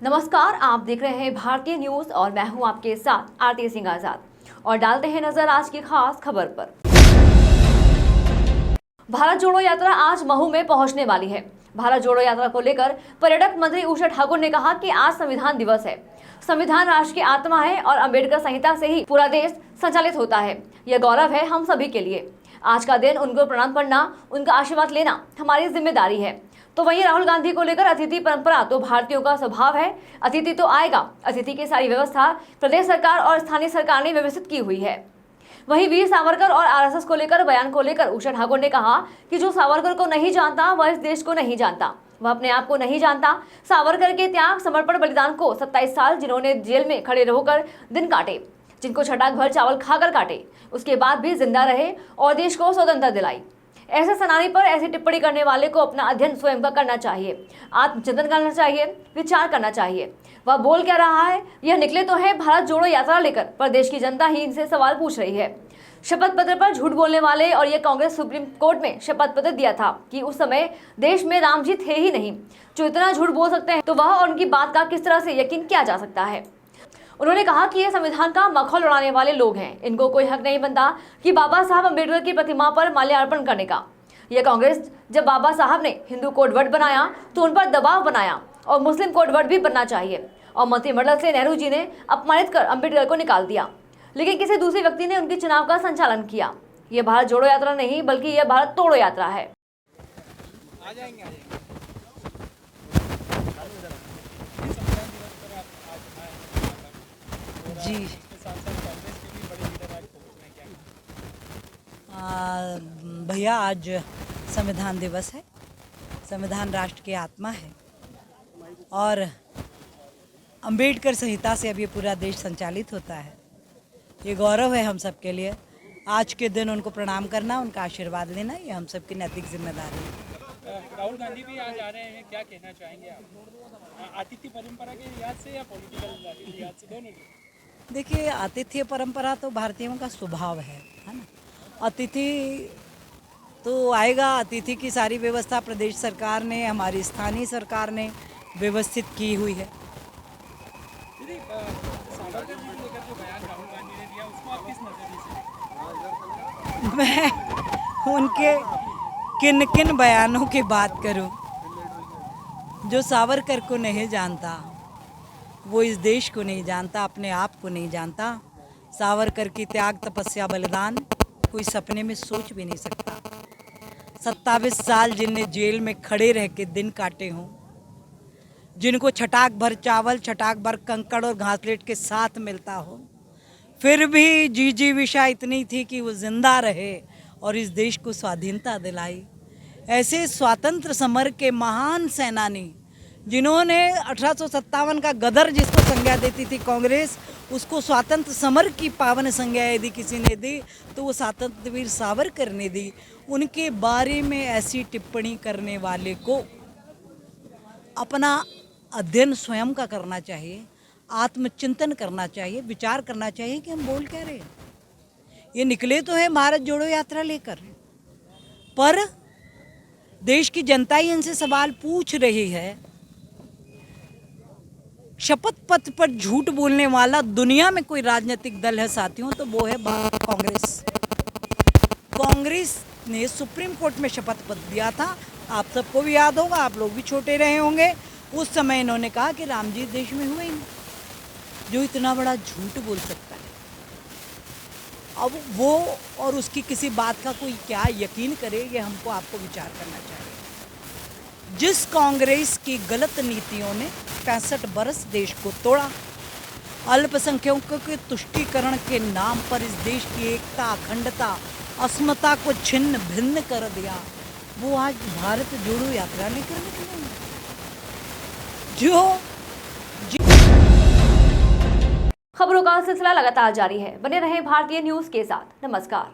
नमस्कार, आप देख रहे हैं भारतीय न्यूज और मैं हूं आपके साथ आरती सिंह आजाद और डालते हैं नजर आज की खास खबर पर। भारत जोड़ो यात्रा आज महू में पहुंचने वाली है। भारत जोड़ो यात्रा को लेकर पर्यटक मंत्री उषा ठाकुर ने कहा कि आज संविधान दिवस है। संविधान राष्ट्र की आत्मा है और अंबेडकर संहिता से ही पूरा देश संचालित होता है। यह गौरव है हम सभी के लिए। आज का दिन उनको प्रणाम करना, उनका आशीर्वाद लेना हमारी जिम्मेदारी है। तो वहीं राहुल गांधी को लेकर अतिथि परंपरा तो भारतीयों का स्वभाव है। अतिथि तो आएगा। अतिथि की सारी व्यवस्था प्रदेश सरकार और स्थानीय सरकार ने व्यवस्थित की हुई है। वहीं वीर सावरकर और आरएसएस को लेकर बयान को लेकर उषा ठाकुर ने कहा कि जो सावरकर को नहीं जानता वह इस देश को नहीं जानता, वह अपने आप को नहीं जानता। सावरकर के त्याग, समर्पण, बलिदान को 27 साल जिन्होंने जेल में खड़े रहकर दिन काटे, जिनको छटाक भर चावल खाकर काटे, उसके बाद भी जिंदा रहे और देश को स्वतंत्रता दिलाई। ऐसे सेनानी पर ऐसी टिप्पणी करने वाले को अपना अध्ययन स्वयं का करना चाहिए, आत्मचिंतन करना चाहिए, विचार करना चाहिए। वह बोल क्या रहा है? यह निकले तो है भारत जोड़ो यात्रा लेकर, पर देश की जनता ही इनसे सवाल पूछ रही है। शपथ पत्र पर झूठ बोलने वाले और ये कांग्रेस सुप्रीम कोर्ट में शपथ पत्र दिया था कि उस समय देश में राम जी थे ही नहीं। जो इतना झूठ बोल सकते हैं तो वह और उनकी बात का किस तरह से यकीन किया जा सकता है। उन्होंने कहा कि ये संविधान का मखौल उड़ाने वाले लोग हैं। इनको कोई हक नहीं बनता कि बाबा साहब अम्बेडकर की प्रतिमा पर माल्यार्पण करने का। यह कांग्रेस जब बाबा साहब ने हिंदू कोड वर्ड बनाया तो उन पर दबाव बनाया और मुस्लिम कोड वर्ड भी बनना चाहिए और मंत्रिमंडल से नेहरू जी ने अपमानित कर अम्बेडकर को निकाल दिया, लेकिन किसी दूसरे व्यक्ति ने उनके चुनाव का संचालन किया। यह भारत जोड़ो यात्रा नहीं बल्कि यह भारत तोड़ो यात्रा है। जी भैया, आज संविधान दिवस है। संविधान राष्ट्र की आत्मा है और अंबेडकर संहिता से अब ये पूरा देश संचालित होता है। ये गौरव है हम सब के लिए। आज के दिन उनको प्रणाम करना, उनका आशीर्वाद लेना, ये हम सब की नैतिक जिम्मेदारी है। राहुल गांधी भी आज आ रहे हैं, क्या कहना चाहेंगे आप? आतिथ्य परंपरा के लिहाज से या पॉलिटिकल लिहाज से, दोनों? देखिए, आतिथ्य परंपरा तो भारतीयों का स्वभाव है ना। अतिथि तो आएगा। अतिथि की सारी व्यवस्था प्रदेश सरकार ने, हमारी स्थानीय सरकार ने व्यवस्थित की हुई है। सावरकर जी को लेकर जो बयान राहुल गांधी ने दिया, उसको आप किस नजरिए से? मैं उनके किन किन बयानों की बात करूं? जो सावरकर को नहीं जानता वो इस देश को नहीं जानता, अपने आप को नहीं जानता। सावरकर की त्याग, तपस्या, बलिदान कोई सपने में सोच भी नहीं सकता। 27 साल जिनने जेल में खड़े रह के दिन काटे हों, जिनको छटाक भर चावल, छटाक भर कंकड़ और घासलेट के साथ मिलता हो, फिर भी जिजीविषा इतनी थी कि वो जिंदा रहे और इस देश को स्वाधीनता दिलाई। ऐसे स्वातंत्र समर के महान सेनानी, जिन्होंने 1857 का गदर जिसको संज्ञा देती थी कांग्रेस, उसको स्वातंत्र समर की पावन संज्ञा यदि किसी ने दी तो वो स्वतंत्र वीर सावरकर ने दी। उनके बारे में ऐसी टिप्पणी करने वाले को अपना अध्ययन स्वयं का करना चाहिए, आत्मचिंतन करना चाहिए, विचार करना चाहिए कि हम बोल क्या रहे हैं। ये निकले तो है भारत जोड़ो यात्रा लेकर, पर देश की जनता ही इनसे सवाल पूछ रही है। शपथ पत्र पर झूठ बोलने वाला दुनिया में कोई राजनीतिक दल है साथियों तो वो है कांग्रेस। कांग्रेस ने सुप्रीम कोर्ट में शपथ पत्र दिया था। आप सबको भी याद होगा, आप लोग भी छोटे रहे होंगे। उस समय इन्होंने कहा कि राम जी देश में हुए ही नहीं। जो इतना बड़ा झूठ बोल सकता है, अब वो और उसकी किसी बात का कोई क्या यकीन करे, ये हमको आपको विचार करना चाहिए। जिस कांग्रेस की गलत नीतियों ने 65 बरस देश को तोड़ा, अल्पसंख्यकों के तुष्टीकरण के नाम पर इस देश की एकता, अखंडता, अस्मिता को छिन्न भिन्न कर दिया, वो आज भारत जोड़ो यात्रा लेकर निकले। खबरों का सिलसिला लगातार जारी है। बने रहें भारतीय न्यूज के साथ। नमस्कार।